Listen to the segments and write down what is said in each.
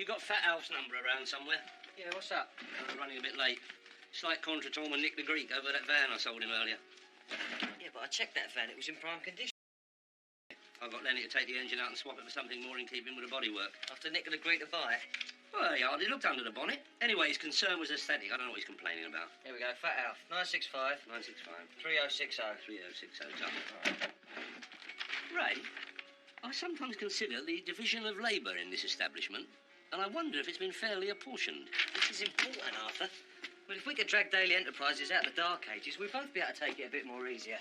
You got Fat Alf's number around somewhere? Yeah, what's up? I'm running a bit late. Slight contretemps with Nick the Greek over that van I sold him earlier. Yeah, but I checked that van. It was in prime condition. I got Lenny to take the engine out and swap it for something more in keeping with the bodywork. After Nick had agreed to buy it? Well, he hardly looked under the bonnet. Anyway, his concern was aesthetic. I don't know what he's complaining about. Here we go. Fat Alf. 965. 965. 3060. 3060, done. Ray, I sometimes consider the division of labour in this establishment, and I wonder if it's been fairly apportioned. This is important, Arthur. Well, if we could drag Daily Enterprises out of the dark ages, we'd both be able to take it a bit more easier.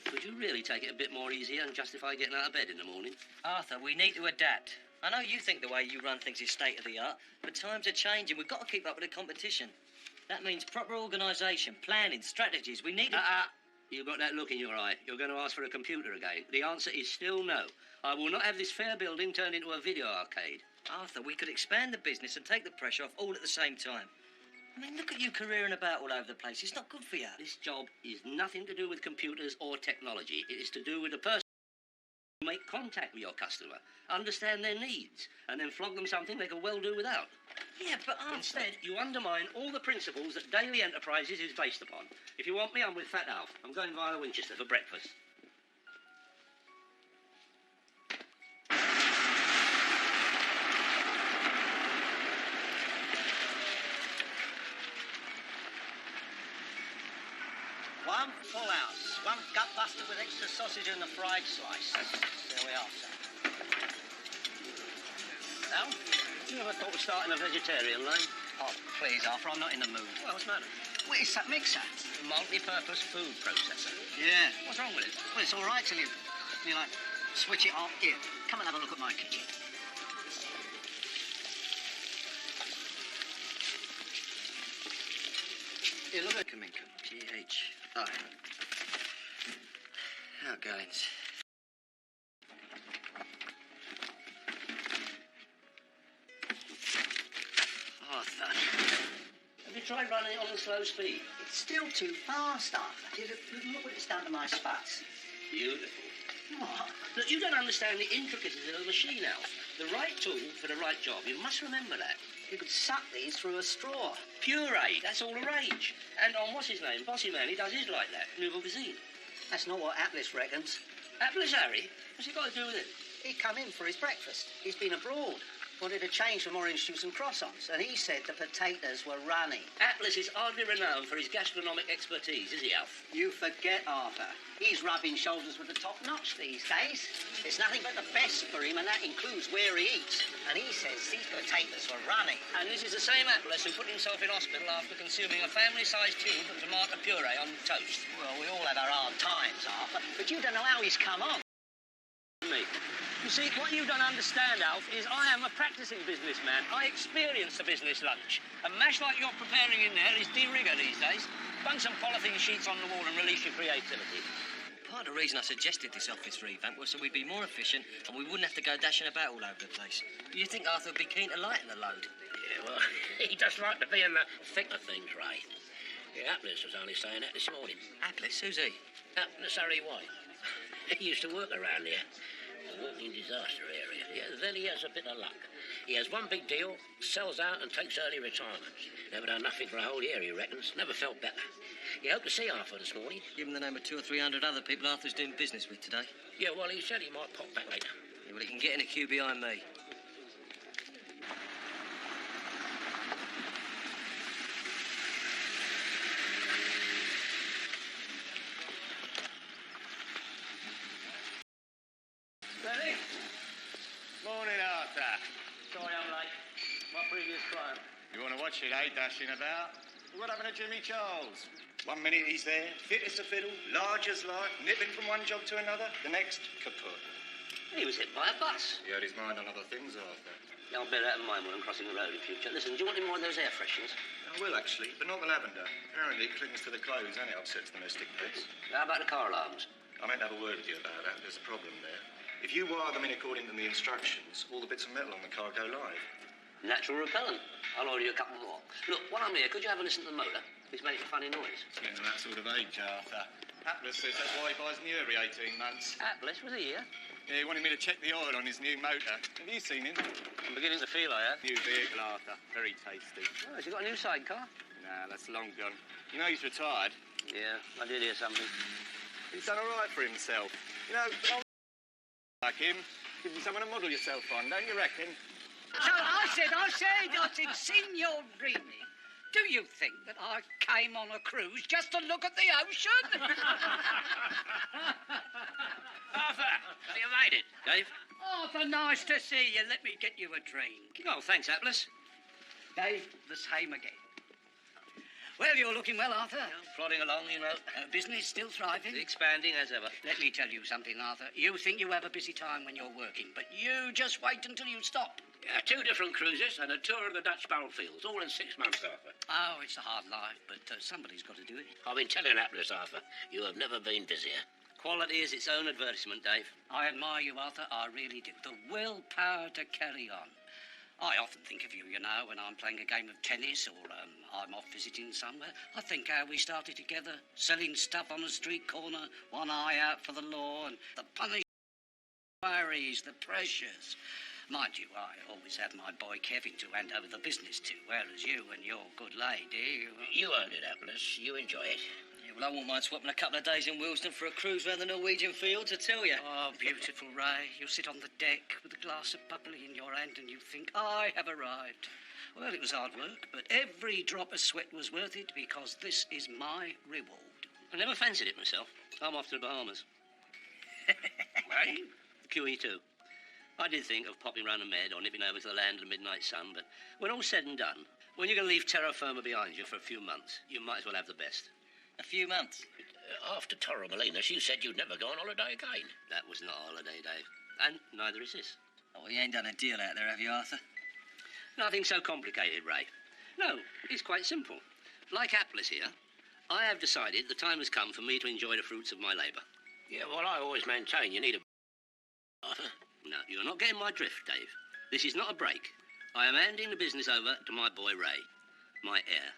Could you really take it a bit more easier and justify getting out of bed in the morning? Arthur, we need to adapt. I know you think the way you run things is state-of-the-art, but times are changing. We've got to keep up with the competition. That means proper organisation, planning, strategies. We need to... You've got that look in your eye. You're going to ask for a computer again. The answer is still no. I will not have this fair building turned into a video arcade. Arthur, we could expand the business and take the pressure off all at the same time. I mean, look at you careering about all over the place. It's not good for you. This job is nothing to do with computers or technology. It is to do with the person who make contact with your customer, understand their needs, and then flog them something they could well do without. Yeah, but Arthur... Instead, you undermine all the principles that Daily Enterprises is based upon. If you want me, I'm with Fat Alf. I'm going via Winchester for breakfast. One full house, one gut buster with extra sausage and a fried slice. There we are, sir. Now? You ever thought of starting a vegetarian line? Oh, please, Arthur, I'm not in the mood. Well, what's the matter? What is that mixer? Multi-purpose food processor. Yeah. What's wrong with it? Well, it's all right till you like, switch it on. Here, come and have a look at my kitchen. Here, look at Kaminka. G-H-I. Outgoings. Arthur. Have you tried running it on the slow speed? It's still too fast, Arthur. Look what it's done to my spuds. Beautiful. What? Look, you don't understand the intricacies of the machine, Alf. The right tool for the right job. You must remember that. You could suck these through a straw. Puree, that's all the rage. And on what's his name, Bossy Man, he does his like that. Nouveau Cuisine. That's not what Atlas reckons. Atlas Harry? What's he got to do with it? He come in for his breakfast. He's been abroad. Wanted a change from orange juice and croissants, and he said the potatoes were runny. Atlas is hardly renowned for his gastronomic expertise, is he, Alf? You forget, Arthur. He's rubbing shoulders with the top notch these days. It's nothing but the best for him, and that includes where he eats. And he says these potatoes were runny. And this is the same Atlas who put himself in hospital after consuming a family-sized tube of tomato puree on toast. Well, we all have our hard times, Arthur, but you don't know how he's come on. Me. You see, what you don't understand, Alf, is I am a practising businessman. I experience the business lunch. A mash like you're preparing in there is de rigueur these days. Bung some polythene sheets on the wall and release your creativity. Part of the reason I suggested this office revamp was so we'd be more efficient and we wouldn't have to go dashing about all over the place. Do you think Arthur would be keen to lighten the load? Yeah, well, he does like to be in the thick of things, Ray. Yeah, Atlas was only saying that this morning. Atlas? Who's he? Atlas Harry White. He used to work around here. A walking disaster area. Yeah, then he has a bit of luck. He has one big deal, sells out and takes early retirement. Never done nothing for a whole year, he reckons. Never felt better. He hoped to see Arthur this morning. Give him the name of 200 or 300 other people Arthur's doing business with today. Yeah, well, he said he might pop back later. Yeah, well, he can get in a queue behind me. Ready? Morning, Arthur. Sorry I'm late. My previous client. You want to watch it, eh, dashing about? What happened to Jimmy Charles? 1 minute he's there, fit as a fiddle, large as life, nipping from one job to another. The next, kaput. He was hit by a bus. He had his mind on other things, Arthur. Yeah, I'll bear that in mind when I'm crossing the road in future. Listen, do you want any more of those air fresheners? I will, actually, but not the lavender. Apparently it clings to the clothes and it upsets domestic pets. How about the car alarms? I meant to have a word with you about that. There's a problem there. If you wire them in according to the instructions, all the bits of metal on the car go live. Natural repellent. I'll order you a couple more. Look, while I'm here, could you have a listen to the motor? It's making a funny noise. It's getting to that sort of age, Arthur. Atlas says that's why he buys new every 18 months. Atlas, was he here? Yeah, he wanted me to check the oil on his new motor. Have you seen him? I'm beginning to feel I have. New vehicle, Arthur. Very tasty. Oh, has he got a new sidecar? Nah, that's long gone. You know he's retired. Yeah, I did hear something. He's done all right for himself. You know, like him, give you someone to model yourself on, don't you reckon? So I said, Signorini, do you think that I came on a cruise just to look at the ocean? Arthur, have you made it? Dave? Arthur, nice to see you. Let me get you a drink. Oh, thanks, Atlas. Dave, the same again. Well, you're looking well, Arthur. Plodding along, you know. Business still thriving. Expanding as ever. Let me tell you something, Arthur. You think you have a busy time when you're working, but you just wait until you stop. Yeah, 2 different cruises and a tour of the Dutch barrel fields, all in 6 months, Arthur. Oh, it's a hard life, but somebody's got to do it. I've been telling Atlas, Arthur, you have never been busier. Quality is its own advertisement, Dave. I admire you, Arthur. I really do. The willpower to carry on. I often think of you, you know, when I'm playing a game of tennis or I'm off visiting somewhere. I think how we started together, selling stuff on a street corner, one eye out for the law, and the punish inquiries, the pressures. Mind you, I always had my boy Kevin to hand over the business to, whereas you and your good lady... You earned it, Atlas. You enjoy it. Yeah, well, I wouldn't mind swapping a couple of days in Willesden for a cruise round the Norwegian fields, I tell you. Oh, beautiful, Ray. You sit on the deck with a glass of bubbly in your hand and you think, I have arrived. Well, it was hard work, but every drop of sweat was worth it because this is my reward. I never fancied it myself. I'm off to the Bahamas. Ray? QE2. I did think of popping round the Med or nipping over to the land of the midnight sun, but when all's said and done, when you're going to leave terra firma behind you for a few months, you might as well have the best. A few months. After Torremolinos, you said you'd never go on holiday again. That was not a holiday, Dave. And neither is this. Oh, you ain't done a deal out there, have you, Arthur? Nothing so complicated, Ray. No, it's quite simple. Like Atlas here, I have decided the time has come for me to enjoy the fruits of my labour. Yeah, well, I always maintain you need a... Arthur. No, you're not getting my drift, Dave. This is not a break. I am handing the business over to my boy Ray, my heir.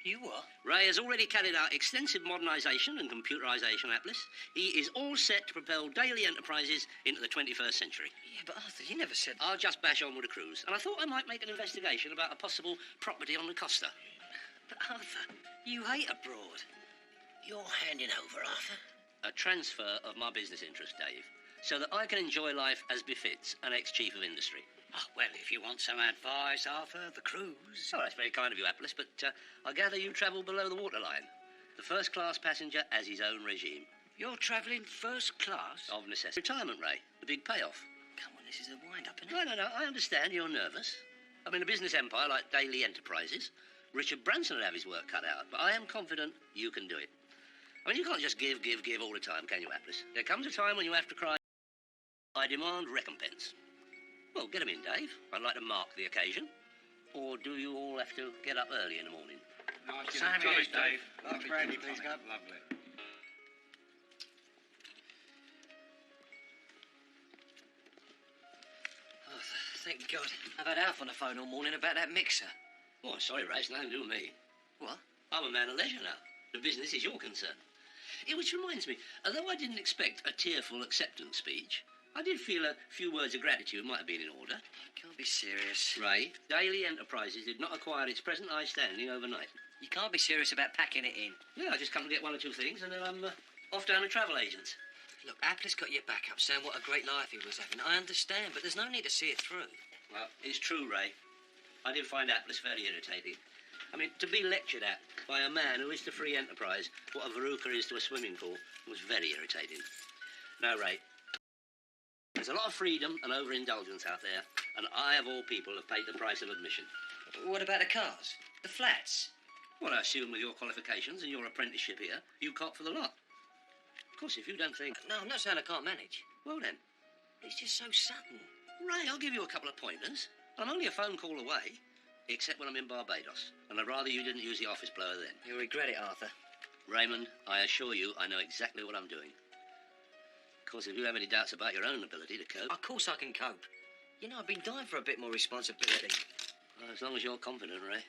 You what? Ray has already carried out extensive modernisation and computerisation, Atlas. He is all set to propel daily enterprises into the 21st century. Yeah, but Arthur, you never said... I'll just bash on with a cruise, and I thought I might make an investigation about a possible property on the Costa. But Arthur, you hate abroad. You're handing over, Arthur? A transfer of my business interest, Dave, so that I can enjoy life as befits an ex-chief of industry. Oh, well, if you want some advice, Arthur, the cruise... Oh, that's very kind of you, Atlas, but I gather you travel below the waterline. The first-class passenger has his own regime. You're travelling first class? Of necessity. Retirement, Ray. The big payoff. Come on, this is a wind-up, isn't it? No, I understand you're nervous. I mean, a business empire like Daily Enterprises, Richard Branson would have his work cut out, but I am confident you can do it. I mean, you can't just give all the time, can you, Atlas? There comes a time when you have to cry, I demand recompense. Well, get 'em in, Dave. I'd like to mark the occasion. Or do you all have to get up early in the morning? Same here, Dave. Large brandy, please, Gov. Lovely. Oh, thank God. I've had Alf on the phone all morning about that mixer. Oh, sorry, Ray, it's nothing to do with me. What? I'm a man of leisure now. The business is your concern. Yeah, which reminds me, although I didn't expect a tearful acceptance speech, I did feel a few words of gratitude might have been in order. You can't be serious. Ray, Daily Enterprises did not acquire its present high standing overnight. You can't be serious about packing it in. Yeah, I just come to get one or two things, and then I'm off down to travel agents. Look, Apple's got your back up, saying what a great life he was having. I understand, but there's no need to see it through. Well, it's true, Ray. I did find Atlas very irritating. I mean, to be lectured at by a man who is to free enterprise what a veruca is to a swimming pool was very irritating. Now, Ray, there's a lot of freedom and overindulgence out there, and I, of all people, have paid the price of admission. What about the cars? The flats? Well, I assume with your qualifications and your apprenticeship here, you cop for the lot. Of course, if you don't think... No, I'm not saying I can't manage. Well, then. It's just so sudden. Ray, I'll give you a couple of pointers. I'm only a phone call away, except when I'm in Barbados, and I'd rather you didn't use the office blower then. You'll regret it, Arthur. Raymond, I assure you I know exactly what I'm doing. Of course, if you have any doubts about your own ability to cope... Of course I can cope. You know, I've been dying for a bit more responsibility. Well, as long as you're confident, Ray.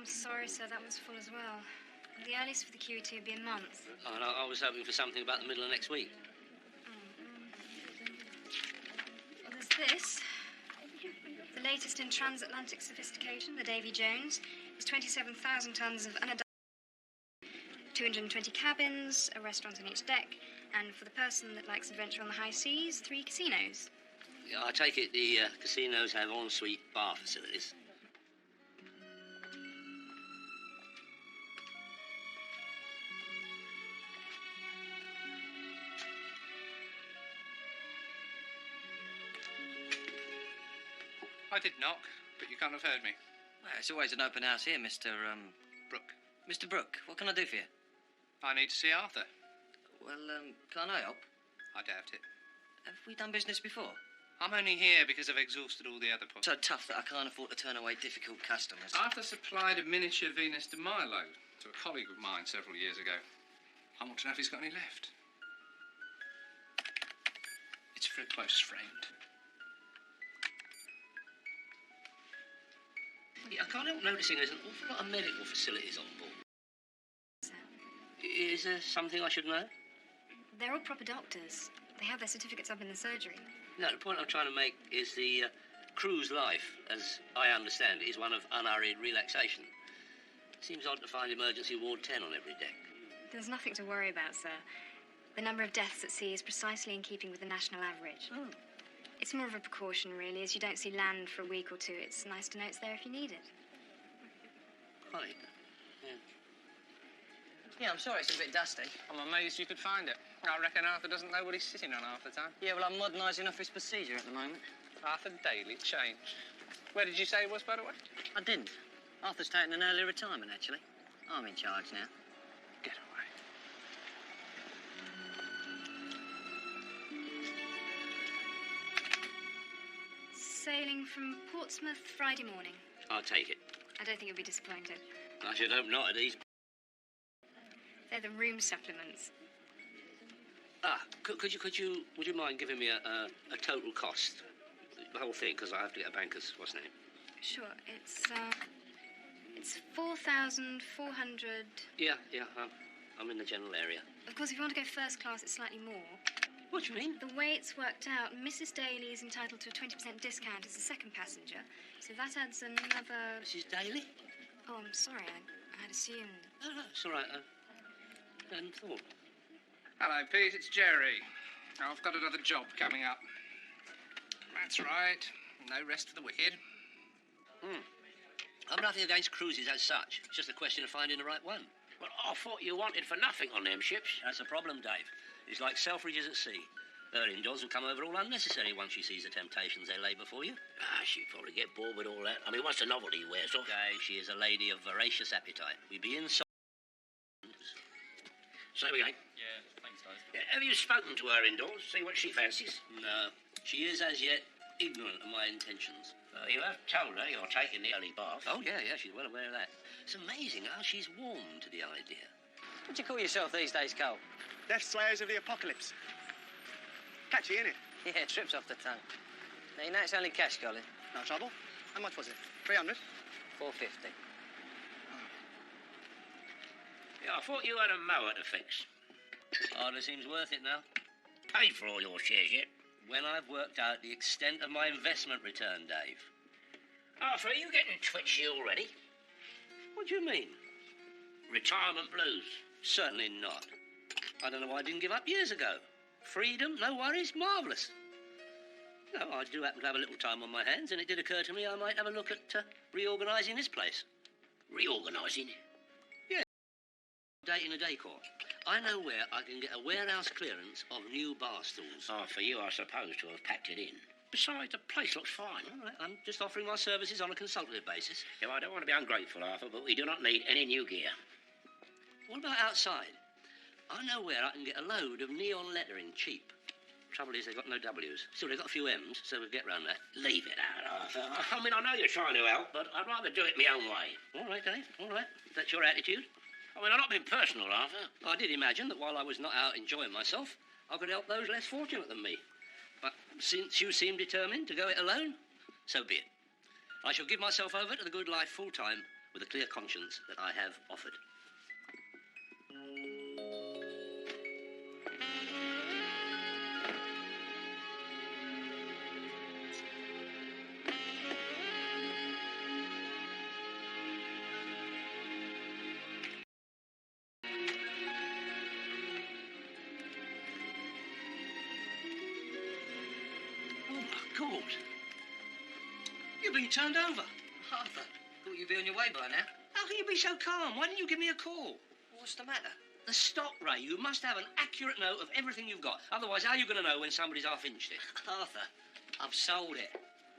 I'm sorry, sir. That one's full as well. The earliest for the QE2 would be a month. Oh, no, I was hoping for something about the middle of next week. Well, there's this. The latest in transatlantic sophistication, the Davy Jones, is 27,000 tons of unadulterated, 220 cabins, a restaurant on each deck, and for the person that likes adventure on the high seas, 3 casinos. Yeah, I take it the casinos have en-suite bar facilities. I did knock, but you can't have heard me. Well, it's always an open house here, Mr. Brooke, Mr. Brooke. What can I do for you? I need to see Arthur. Well, can't I help? I doubt it. Have we done business before? I'm only here because I've exhausted all the other possibilities. So tough that I can't afford to turn away difficult customers. Arthur supplied a miniature Venus de Milo to a colleague of mine several years ago. I want to know if he's got any left. It's for a close friend. Yeah, I can't help noticing there's an awful lot of medical facilities on board. Is there something I should know? They're all proper doctors. They have their certificates up in the surgery. No, the point I'm trying to make is the cruise life, as I understand it, is one of unhurried relaxation. Seems odd to find emergency ward 10 on every deck. There's nothing to worry about, sir. The number of deaths at sea is precisely in keeping with the national average. Oh. It's more of a precaution, really, as you don't see land for a week or two. It's nice to know it's there if you need it. Right. Yeah, I'm sorry it's a bit dusty. I'm amazed you could find it. I reckon Arthur doesn't know what he's sitting on half the time. Yeah, well, I'm modernising office procedure at the moment. Arthur Daly changed. Where did you say he was, by the way? I didn't. Arthur's taking an early retirement, actually. I'm in charge now. Get away. Sailing from Portsmouth Friday morning. I'll take it. I don't think you'll be disappointed. I should hope not at these. They're the room supplements. Would you mind giving me a total cost? The whole thing, because I have to get a banker's, what's name? Sure, it's 4,400. Yeah, I'm in the general area. Of course, if you want to go first class, it's slightly more. What do you mean? The way it's worked out, Mrs. Daly is entitled to a 20% discount as a second passenger, so that adds another... Mrs. Daly? Oh, I'm sorry, I had assumed... No, it's all right. I hadn't thought. Hello, Pete, it's Jerry. I've got another job coming up. That's right. No rest for the wicked. I've nothing against cruises as such. It's just a question of finding the right one. Well, I thought you wanted for nothing on them ships. That's the problem, Dave. It's like Selfridges at sea. Her indoors will come over all unnecessary once she sees the temptations they lay before you. She'd probably get bored with all that. I mean, once the novelty wears off... Dave, she is a lady of voracious appetite. We be inside. So we go. Yeah, thanks, guys. Have you spoken to her indoors? See what she fancies? No. She is as yet ignorant of my intentions. Well, you have told her you're taking the early bath. Oh, yeah, she's well aware of that. It's amazing how she's warmed to the idea. What do you call yourself these days, Cole? Death Slayers of the Apocalypse. Catchy, innit? Yeah, trips off the tongue. Now, you know it's only cash, Colin. No trouble. How much was it? 300? 450. Yeah, I thought you had a mower to fix. Hardly seems worth it now. Paid for all your shares yet? When I've worked out the extent of my investment return, Dave. Arthur, are you getting twitchy already? What do you mean? Retirement blues. Certainly not. I don't know why I didn't give up years ago. Freedom, no worries, marvellous. No, I do happen to have a little time on my hands, and it did occur to me I might have a look at reorganising this place. Reorganising? Dating a decor. I know where I can get a warehouse clearance of new bar stools. Oh, for you, I suppose, to have packed it in. Besides, the place looks fine. All right, I'm just offering my services on a consultative basis. Yeah, I don't want to be ungrateful, Arthur, but we do not need any new gear. What about outside? I know where I can get a load of neon lettering cheap. Trouble is, they've got no W's. Still, they've got a few M's, so we'll get round that. Leave it out, Arthur. I mean, I know you're trying to help, but I'd rather do it my own way. All right, Dave, all right. If that's your attitude. I mean, I'm not being personal, Arthur. I did imagine that while I was not out enjoying myself, I could help those less fortunate than me. But since you seem determined to go it alone, so be it. I shall give myself over to the good life full-time with a clear conscience that I have offered. Oh, my God. You've been turned over. Arthur, thought you'd be on your way by now. How can you be so calm? Why didn't you give me a call? What's the matter? The stock, Ray. You must have an accurate note of everything you've got. Otherwise, how are you going to know when somebody's half-inched it? Arthur, I've sold it.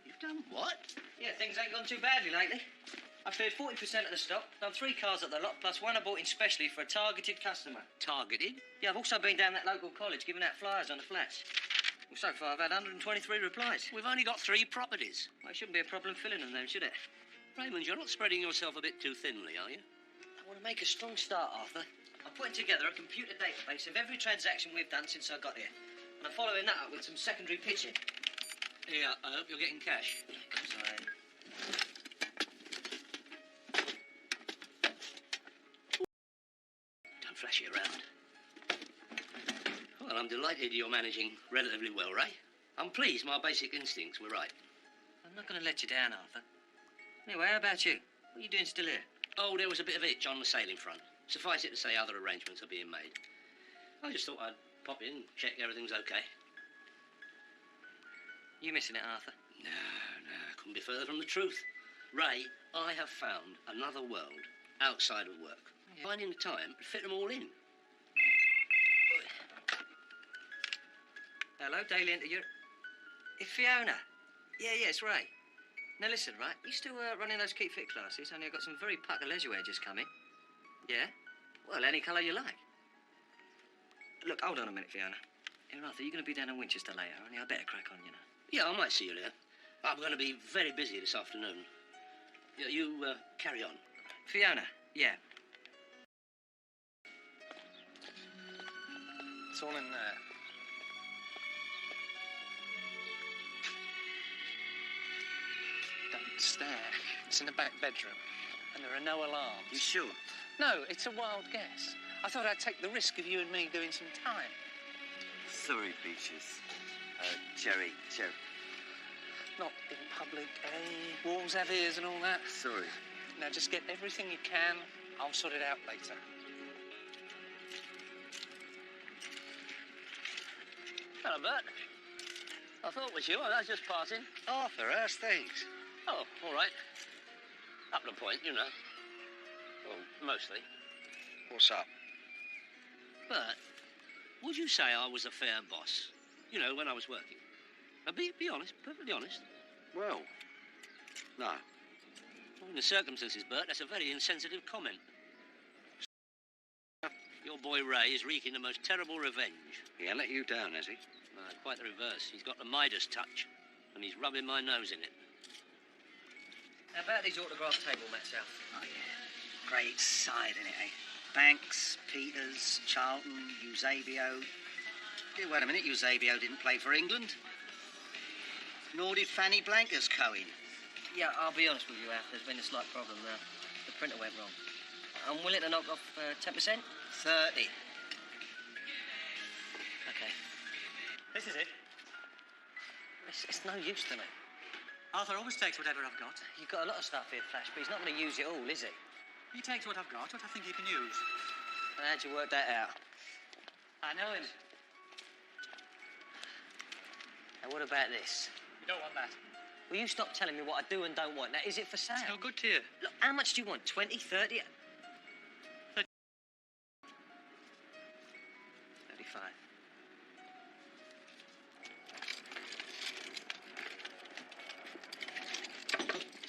You've done what? Yeah, things ain't gone too badly lately. I've cleared 40% of the stock, done 3 cars at the lot, plus one I bought in specially for a targeted customer. Targeted? Yeah, I've also been down that local college giving out flyers on the flats. Well, so far I've had 123 replies. We've only got 3 properties. Well, it shouldn't be a problem filling them then, should it? Raymond, you're not spreading yourself a bit too thinly, are you? I want to make a strong start, Arthur. I'm putting together a computer database of every transaction we've done since I got here. And I'm following that up with some secondary pitching. Yeah, I hope you're getting cash. Of course I am. Don't flash it around. Well, I'm delighted you're managing relatively well, Ray. I'm pleased my basic instincts were right. I'm not going to let you down, Arthur. Anyway, how about you? What are you doing still here? Oh, there was a bit of itch on the sailing front. Suffice it to say, other arrangements are being made. I just thought I'd pop in, check everything's okay. You missing it, Arthur? No, couldn't be further from the truth. Ray, I have found another world outside of work. Yeah. Finding the time to fit them all in. Hello, Daily Inter. It's Fiona. Yeah, it's Ray. Now listen, right? You still running those Keep Fit classes? Only I've got some very pucker leisure wear just come in. Yeah? Well, any colour you like. Look, hold on a minute, Fiona. Here, Arthur, you're going to be down in Winchester later, only I better crack on, you know. Yeah, I might see you there. I'm going to be very busy this afternoon. Yeah, you carry on. Fiona, yeah. It's all in there. Don't stare. It's in the back bedroom, and there are no alarms. You sure? No, it's a wild guess. I thought I'd take the risk of you and me doing some time. Sorry, Beaches. Jerry. Not in public, eh? Walls have ears and all that. Sorry. Now just get everything you can. I'll sort it out later. Hello, Bert. I thought it was you. I was just passing. Arthur, how's things? Oh, all right. Up to the point, you know. Well, mostly. What's up? But would you say I was a fair boss? You know, when I was working. Now, be honest, perfectly honest. Well, no. Well, in the circumstances, Bert, that's a very insensitive comment. Your boy Ray is wreaking the most terrible revenge. He let you down, has he? Quite the reverse. He's got the Midas touch, and he's rubbing my nose in it. How about these autograph table mats, Al? Oh, yeah. Great side, innit, eh? Banks, Peters, Charlton, Eusebio. Yeah, wait a minute, Eusebio didn't play for England. Nor did Fanny Blankers-Cohen. Yeah, I'll be honest with you, Al. There's been a slight problem there. The printer went wrong. I'm willing to knock off 10%. 30. Okay. This is it. It's no use to me. Arthur always takes whatever I've got. You've got a lot of stuff here, Flash, but he's not going to use it all, is he? He takes what I've got, what I think he can use. And how'd you work that out? I know him. And what about this? You don't want that. Will you stop telling me what I do and don't want? Now, is it for sale? It's no good to you. Look, how much do you want? 20, 30? 35.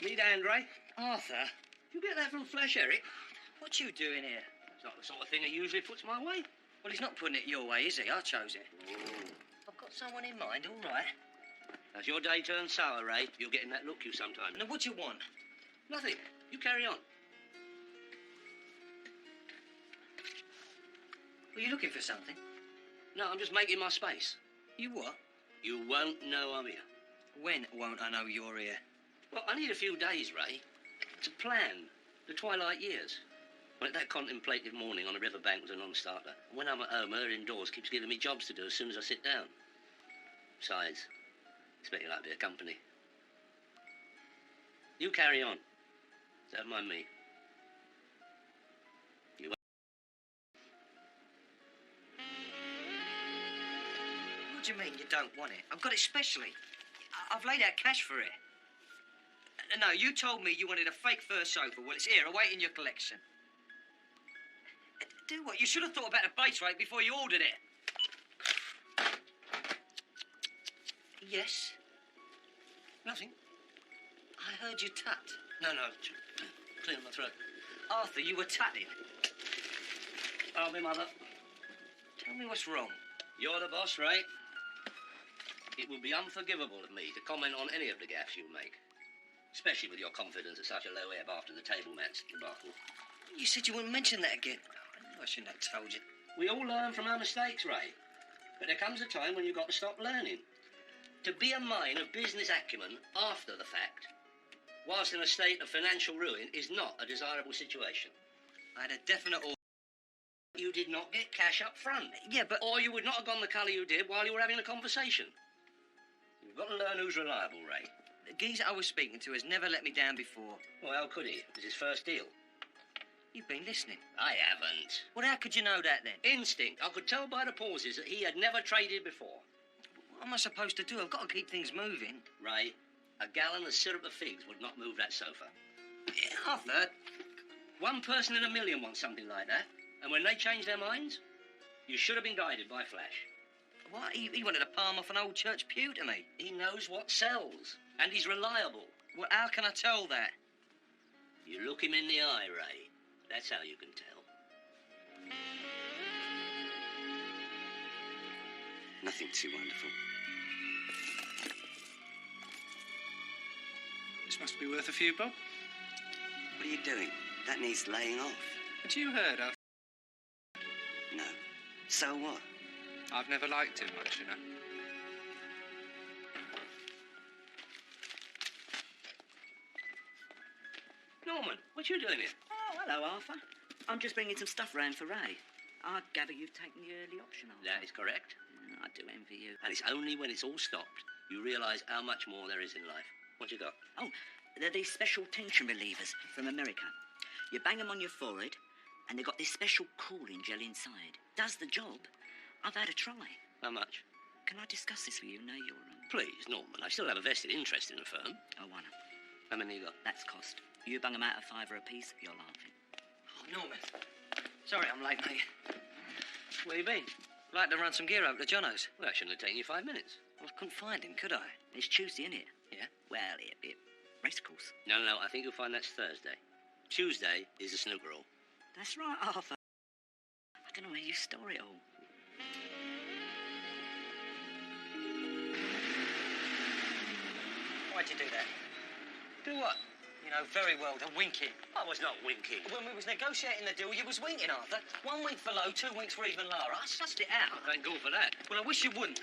Need a hand, Ray? Arthur, You get that from Flash Eric? what you doing here? It's not the sort of thing that usually puts my way. Well, he's not putting it your way, is he? I chose it. I've got someone in mind, all right. As your day turns sour, Ray, you're getting that look you sometimes. Now, what do you want? Nothing. You carry on. Were you looking for something? No, I'm just making my space. You what? You won't know I'm here. When won't I know you're here? Well, I need a few days, Ray, to plan The twilight years. Like that contemplative morning on the riverbank was a non-starter. When I'm at home, her indoors keeps giving me jobs to do as soon as I sit down. Besides, I expect you like a bit of company. You carry on. Don't mind me. You What do you mean you don't want it? I've got it specially. I've laid out cash for it. No, you told me you wanted a fake fur sofa. Well, it's here, awaiting your collection. Do what? You should have thought about the base rate before you ordered it. Yes? Nothing. I heard you tut. No. Clear my throat. Arthur, you were tutting. Oh, my mother. Tell me what's wrong. You're the boss, Ray. It would be unforgivable of me to comment on any of the gaffes you make. Especially with your confidence at such a low ebb after the table match debacle. You said you wouldn't mention that again. I shouldn't have told you. We all learn from our mistakes, Ray. But there comes a time when you've got to stop learning. To be a mine of business acumen after the fact, whilst in a state of financial ruin, is not a desirable situation. I had a definite order. You did not get cash up front. Yeah, but... Or you would not have gone the colour you did while you were having a conversation. You've got to learn who's reliable, Ray. The geezer I was speaking to has never let me down before. Well, how could he? It was his first deal. You've been listening. I haven't. Well, how could you know that, then? Instinct. I could tell by the pauses that he had never traded before. What am I supposed to do? I've got to keep things moving. Ray, a gallon of syrup of figs would not move that sofa. Yeah, Arthur. One person in a million wants something like that. And when they change their minds, you should have been guided by Flash. What? He wanted to palm off an old church pew to me. He knows what sells. And he's reliable. Well, how can I tell that? You look him in the eye, Ray. That's how you can tell. Nothing too wonderful. This must be worth a few bob. What are you doing? That needs laying off. Had you heard of? No. So what? I've never liked him much, you know. Norman, what you doing here? Oh, hello, Arthur. I'm just bringing some stuff round for Ray. I gather you've taken the early option, Arthur. That is correct. I do envy you. And it's only when it's all stopped you realise how much more there is in life. What you got? Oh, they're these special tension relievers from America. You bang them on your forehead, and they've got this special cooling gel inside. Does the job. I've had a try. How much? Can I discuss this with you now you're Please, Norman. I still have a vested interest in the firm. I wanna. How many you got? That's cost. You bung them out at $5 a piece, you're laughing. Oh, Norman. Sorry I'm late, mate. Where you been? Like to run some gear over to Jono's. Well, that shouldn't have taken you 5 minutes. Well, I couldn't find him, could I? It's Tuesday, isn't it? Yeah? Well, it'll be a race course. No, I think you'll find that's Thursday. Tuesday is the snooker hall. That's right, Arthur. I don't know where you store it all. Why'd you do that? Do what? You know very well, the winking. I was not winking. When we was negotiating the deal, you was winking, Arthur. 1 week for low, 2 weeks for even lower. I sussed it out. Thank God for that. Well, I wish you wouldn't.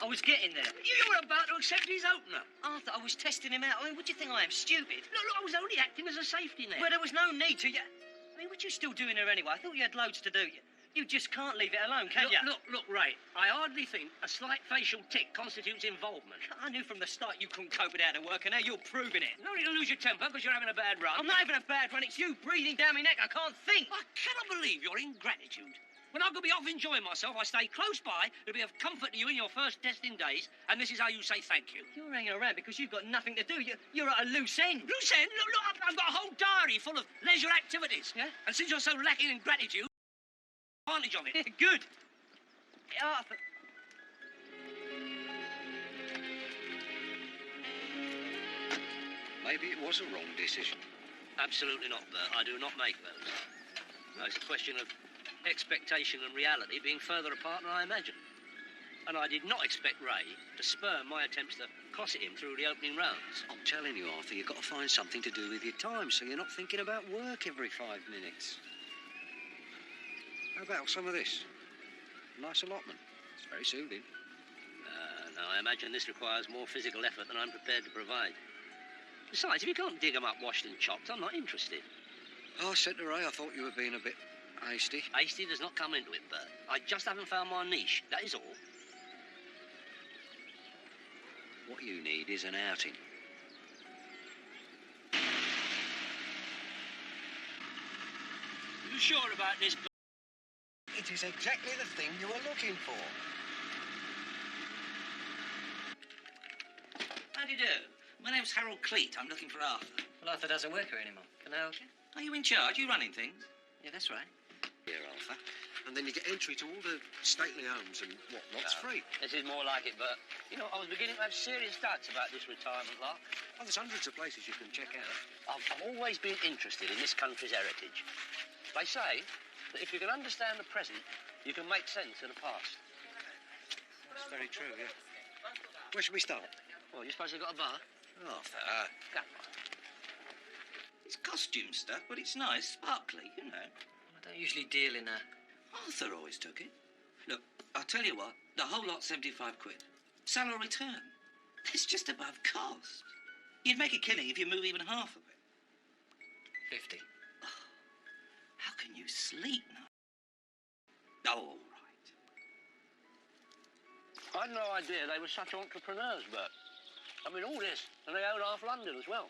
I was getting there. You were about to accept his opener. Arthur, I was testing him out. I mean, what do you think I am, stupid? Look, I was only acting as a safety net. Well, there was no need to. I mean, what you still doing there anyway? I thought you had loads to do. You just can't leave it alone, can you? Look, Ray. I hardly think a slight facial tick constitutes involvement. I knew from the start you couldn't cope without the work, and now you're proving it. You don't need to lose your temper because you're having a bad run. I'm not having a bad run. It's you breathing down my neck. I can't think. I cannot believe your ingratitude. When I could be off enjoying myself, I stay close by to be of comfort to you in your first testing days, and this is how you say thank you. You're hanging around because you've got nothing to do. You're at a loose end. Loose end? Look, I've got a whole diary full of leisure activities. Yeah? And since you're so lacking in gratitude, advantage of it. Good. Arthur. Maybe it was a wrong decision. Absolutely not, Bert. I do not make those. No, it's a question of expectation and reality being further apart than I imagined. And I did not expect Ray to spurn my attempts to cosset him through the opening rounds. I'm telling you, Arthur, you've got to find something to do with your time so you're not thinking about work every 5 minutes. How about some of this? Nice allotment. It's very soothing. No, I imagine this requires more physical effort than I'm prepared to provide. Besides, if you can't dig them up washed and chopped, I'm not interested. Oh, I said to Ray, I thought you were being a bit hasty. Hasty does not come into it, Bert. I just haven't found my niche, that is all. What you need is an outing. You sure about this, Bert? It is exactly the thing you were looking for. How do you do? My name's Harold Cleat. I'm looking for Arthur. Well, Arthur doesn't work here anymore. Can I help you? Are you in charge? You running things? Yeah, that's right. Here, Arthur. And then you get entry to all the stately homes and whatnot's free. This is more like it, Bert. You know, I was beginning to have serious doubts about this retirement lark. Oh, there's hundreds of places you can check out. I've always been interested in this country's heritage. They say that if you can understand the present, you can make sense of the past. That's very true, yeah. Where should we start? Well, you suppose you've got a bar? Arthur. Come on. It's costume stuff, but it's nice, sparkly, you know. I don't usually deal in Arthur always took it. Look, I'll tell you what, the whole lot's 75 quid. Salary return. It's just above cost. You'd make a killing if you move even half of it. 50. How can you sleep now? Oh, all right. I had no idea they were such entrepreneurs, Bert. I mean, all this, and they own half London as well.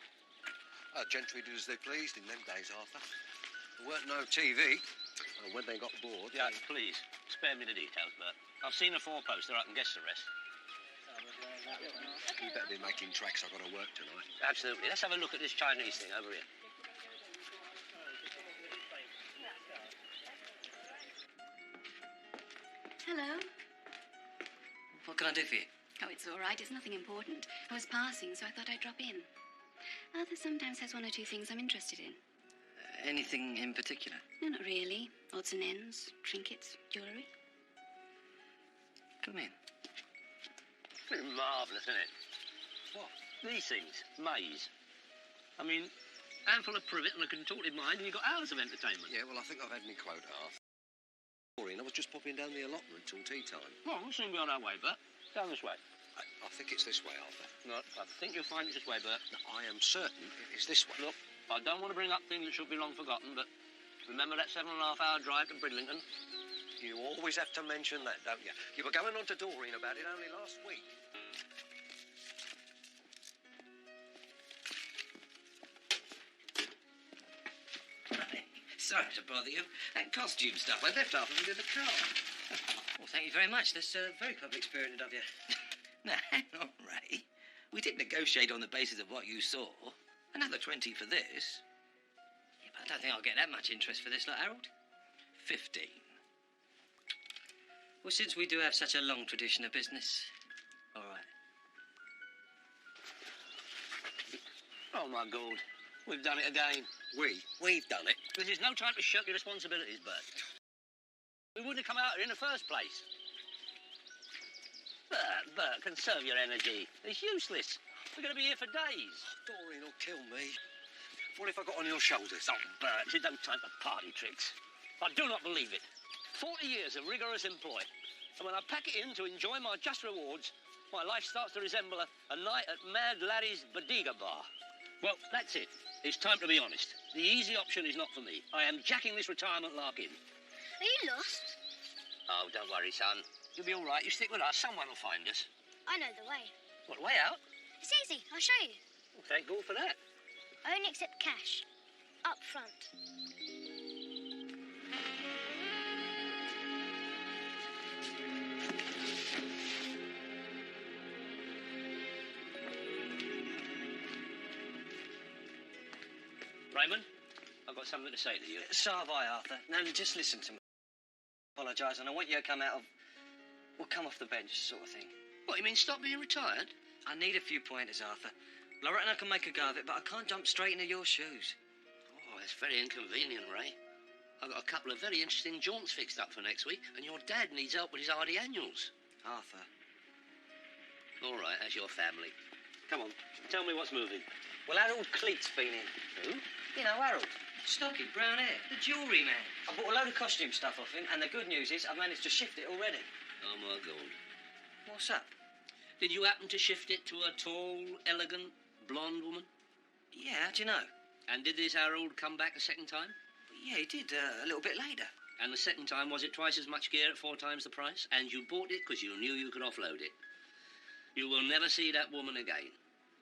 Gentry did as they pleased in them days, Arthur. There weren't no TV. And when they got bored... Yeah, please, spare me the details, Bert. I've seen a four-poster, I can guess the rest. You better be making tracks. I've got to work tonight. Absolutely. Let's have a look at this Chinese thing over here. Hello. What can I do for you? Oh, it's all right. It's nothing important. I was passing, so I thought I'd drop in. Arthur sometimes has one or two things I'm interested in. Anything in particular? No, not really. Odds and ends, trinkets, jewellery. Come in. It's marvellous, isn't it? What? These things. Maze. I mean, handful of privet and a contorted mind, and you've got hours of entertainment. Yeah, well, I think I've had my quota, Arthur. I was just popping down the allotment till tea time. Well, we'll soon be on our way, Bert. Down this way. I think it's this way, Arthur. No, I think you'll find it this way, Bert. No, I am certain it's this way. Look, I don't want to bring up things that should be long forgotten, but remember that 7.5-hour drive to Bridlington? You always have to mention that, don't you? You were going on to Doreen about it only last week. Sorry to bother you. That costume stuff, I left half of it in the car. Well, thank you very much. That's very public-spirited of you. Now, hang on, Ray. We did negotiate on the basis of what you saw. Another 20 for this. Yeah, but I don't think I'll get that much interest for this, lot, Harold. 15. Well, since we do have such a long tradition of business, all right. Oh, my God. We've done it again. We've done it. This is no time to shirk your responsibilities, Bert. We wouldn't have come out here in the first place. Bert, conserve your energy. It's useless. We're going to be here for days. Doreen will kill me. What if I got on your shoulders? Oh, Bert, it's no time for party tricks. I do not believe it. 40 years of rigorous employ. And when I pack it in to enjoy my just rewards, my life starts to resemble a night at Mad Larry's Bodega Bar. Well, that's it. It's time to be honest. The easy option is not for me. I am jacking this retirement lark in. Are you lost? Oh, don't worry, son. You'll be all right. You stick with us. Someone will find us. I know the way. What, way out? It's easy. I'll show you. Well, thank God for that. I only accept cash. Up front. Raymond, I've got something to say to you. So have I, Arthur. Now, just listen to me. Apologise, and I want you to come out of... Well, come off the bench, sort of thing. What, you mean stop being retired? I need a few pointers, Arthur. Well, I reckon I can make a go of it, but I can't jump straight into your shoes. Oh, it's very inconvenient, Ray. I've got a couple of very interesting jaunts fixed up for next week, and your dad needs help with his hardy annuals. Arthur. All right, that's your family. Come on, tell me what's moving. Well, Harold Cleat's been in. Who? You know, Harold. Stocky, brown hair. The jewellery man. I bought a load of costume stuff off him, and the good news is I've managed to shift it already. Oh, my God. What's up? Did you happen to shift it to a tall, elegant, blonde woman? Yeah, how'd you know? And did this Harold come back a second time? Yeah, he did, a little bit later. And the second time, was it twice as much gear at 4 times the price? And you bought it because you knew you could offload it. You will never see that woman again.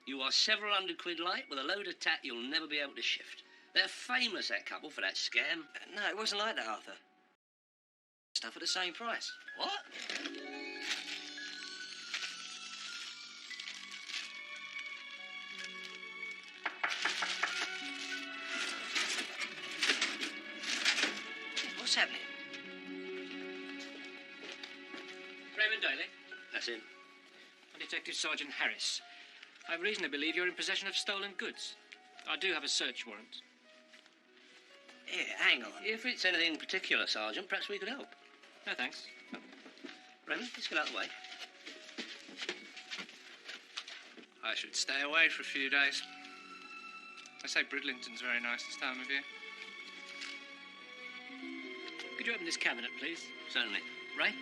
You are several £100 light with a load of tat you'll never be able to shift. They're famous, that couple, for that scam. No, it wasn't like that, Arthur. Stuff at the same price. What? What's happening? Raymond Daly. That's him. And Detective Sergeant Harris. I have reason to believe you're in possession of stolen goods. I do have a search warrant. Yeah, hang on. If it's anything particular, Sergeant, perhaps we could help. No, thanks. Raymond, let's get out of the way. I should stay away for a few days. They say Bridlington's very nice this time of year. Could you open this cabinet, please? Certainly. Ray?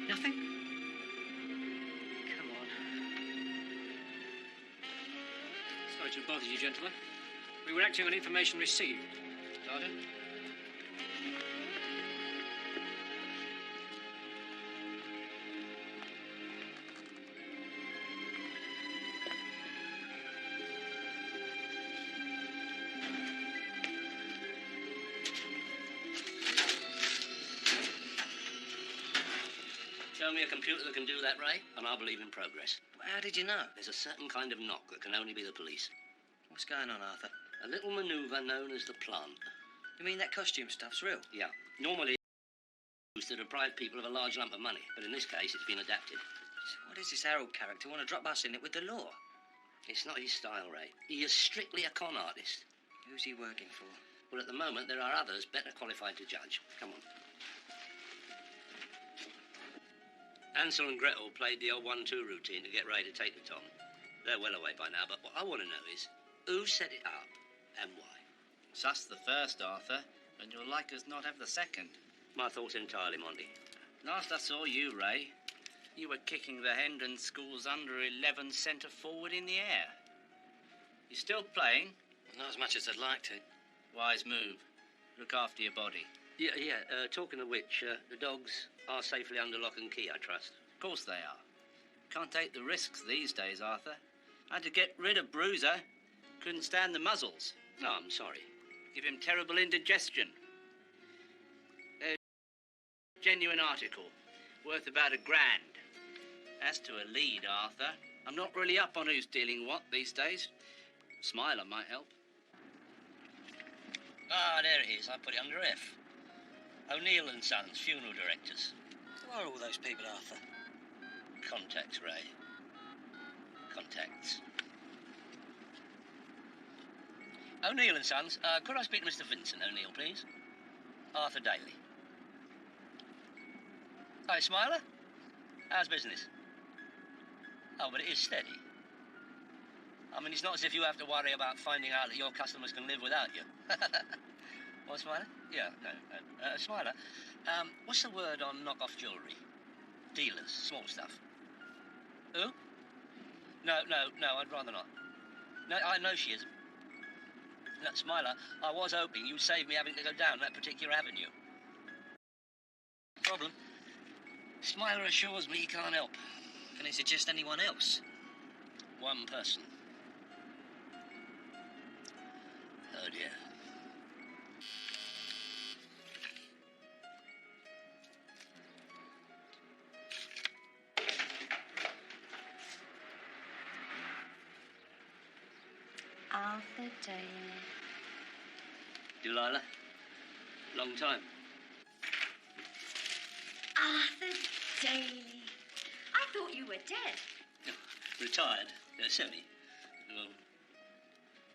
Nothing? Come on. Sorry to have bothered you, gentlemen. We were acting on information received. Sergeant? Show me a computer that can do that, Ray, and I'll believe in progress. How did you know? There's a certain kind of knock that can only be the police. What's going on, Arthur? A little manoeuvre known as the plant. You mean that costume stuff's real? Yeah. Normally, it's used to deprive people of a large lump of money, but in this case, it's been adapted. What does this Harold character want to drop us in it with the law? It's not his style, Ray. He is strictly a con artist. Who's he working for? Well, at the moment, there are others better qualified to judge. Come on. Ansel and Gretel played the old 1-2 routine to get Ray to take the Tom. They're well away by now, but what I want to know is who set it up and why. Sus the first, Arthur, and you'll like us not have the second. My thoughts entirely, Monty. Last I saw you, Ray, you were kicking the Hendon School's under-11 centre forward in the air. You still playing? Not as much as I'd like to. Wise move. Look after your body. Yeah, talking of which, the dogs are safely under lock and key, I trust. Of course they are. Can't take the risks these days, Arthur. Had to get rid of Bruiser. Couldn't stand the muzzles. No, I'm sorry. Give him terrible indigestion. Genuine article. Worth about £1,000. As to a lead, Arthur, I'm not really up on who's dealing what these days. Smiler might help. Ah, there it is. I put it under F. O'Neill and Sons, funeral directors. Who are all those people, Arthur? Contacts, Ray. Contacts. O'Neill and Sons, could I speak to Mr. Vincent O'Neill, please? Arthur Daly. Hi, Smiler. How's business? Oh, but it is steady. I mean, it's not as if you have to worry about finding out that your customers can live without you. What, Smiler? Yeah, no. Smiler, what's the word on knock-off jewellery? Dealers, small stuff. Who? No, I'd rather not. No, I know she isn't. No, Smiler, I was hoping you'd save me having to go down that particular avenue. Problem? Smiler assures me he can't help. Can he suggest anyone else? One person. Oh, dear. Arthur Daly. Delilah? Long time. Arthur Daly. I thought you were dead. Retired. Semi. Well,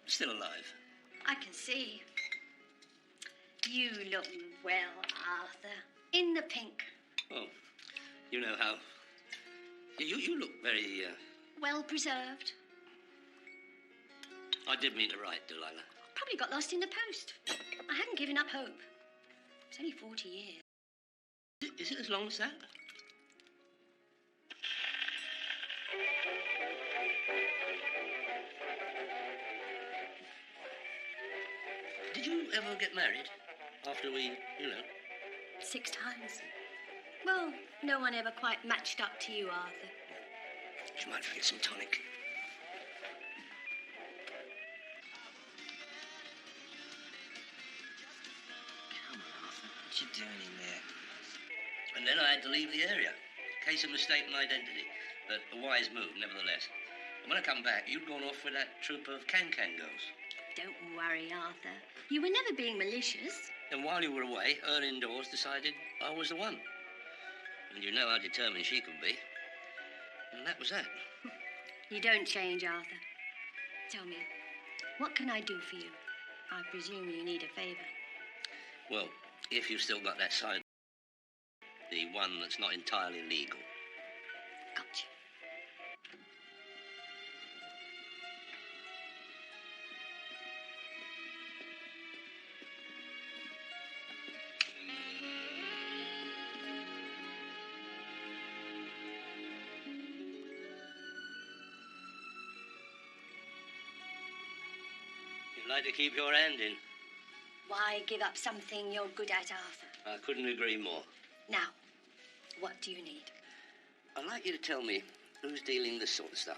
still alive. I can see. You look well, Arthur. In the pink. Oh, you know how... You look very, Well preserved. I did mean to write, Delilah. Probably got lost in the post. I hadn't given up hope. It's only 40 years. Is it as long as that? Did you ever get married after we, 6 times. Well, no one ever quite matched up to you, Arthur. Do you mind if I get some tonic? Come on, Arthur. What you doing in there? And then I had to leave the area. Case of mistaken identity, but a wise move, nevertheless. And when I come back, you'd gone off with that troop of can-can girls. Don't worry, Arthur. You were never being malicious. And while you were away, her indoors decided I was the one. And you know how determined she could be. And that was that. You don't change, Arthur. Tell me, what can I do for you? I presume you need a favour. Well, if you've still got that side, the one that's not entirely legal. Gotcha. You'd like to keep your hand in. Why give up something you're good at, Arthur? I couldn't agree more. Now, what do you need? I'd like you to tell me who's dealing this sort of stuff.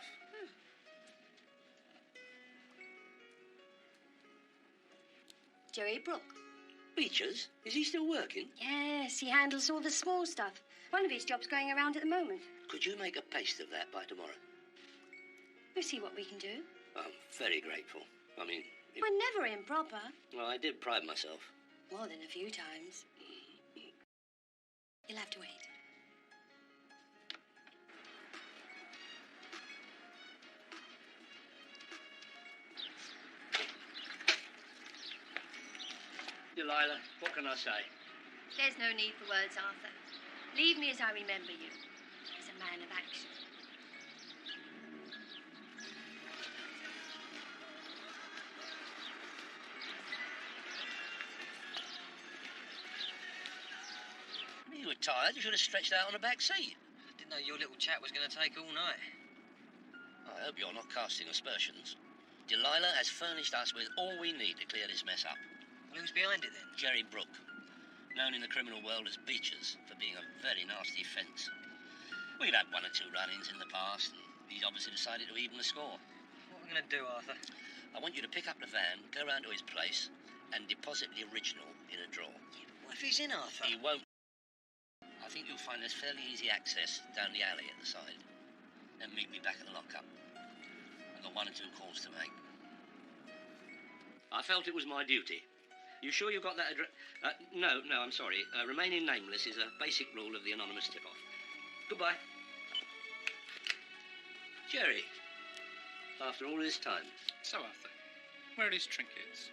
Jerry Brooke. Beechers? Is he still working? Yes, he handles all the small stuff. One of his jobs going around at the moment. Could you make a paste of that by tomorrow? We'll see what we can do. I'm very grateful. I mean... We're never improper. Well, I did pride myself. More than a few times. You'll have to wait. Delilah, what can I say? There's no need for words, Arthur. Leave me as I remember you, as a man of action. You were tired. You should have stretched out on the back seat. Didn't know your little chat was going to take all night. I hope you're not casting aspersions. Delilah has furnished us with all we need to clear this mess up. Well, who's behind it, then? Jerry Brooke, known in the criminal world as Beechers, for being a very nasty fence. We've had 1 or 2 run-ins in the past, and he's obviously decided to even the score. What are we going to do, Arthur? I want you to pick up the van, go round to his place, and deposit the original in a drawer. Yeah, but what if he's in, Arthur? He won't. I think you'll find there's fairly easy access down the alley at the side. Then meet me back at the lockup. I've got 1 or 2 calls to make. I felt it was my duty. You sure you've got that address? No, I'm sorry. Remaining nameless is a basic rule of the anonymous tip-off. Goodbye. Jerry, after all this time. So, Arthur, where are his trinkets?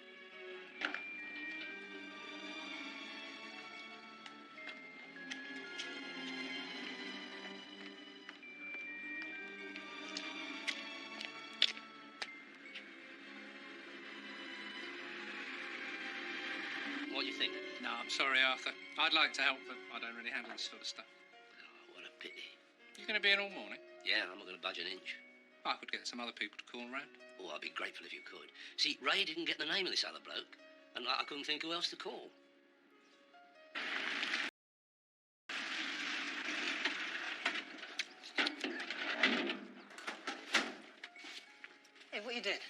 What do you think? No, I'm sorry, Arthur. I'd like to help, but I don't really handle this sort of stuff. Oh, what a pity. You going to be in all morning? Yeah, I'm not going to budge an inch. I could get some other people to call round. Oh, I'd be grateful if you could. See, Ray didn't get the name of this other bloke, and I couldn't think who else to call. Hey, what you did?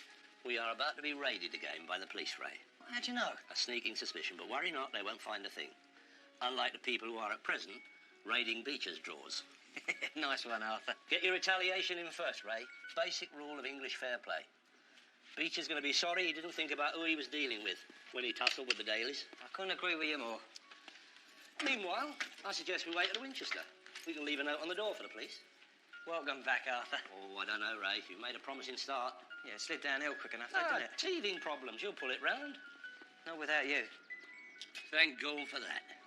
We are about to be raided again by the police, Ray. How'd you know? A sneaking suspicion, but worry not, they won't find a thing. Unlike the people who are at present raiding Beecher's drawers. Nice one, Arthur. Get your retaliation in first, Ray. Basic rule of English fair play. Beecher's going to be sorry he didn't think about who he was dealing with when he tussled with the Dailies. I couldn't agree with you more. Meanwhile, I suggest we wait at the Winchester. We can leave a note on the door for the police. Welcome back, Arthur. Oh, I don't know, Ray. You've made a promising start. Yeah, it slid downhill quick enough, though, didn't it? Teething problems. You'll pull it round. Not without you. Thank God for that.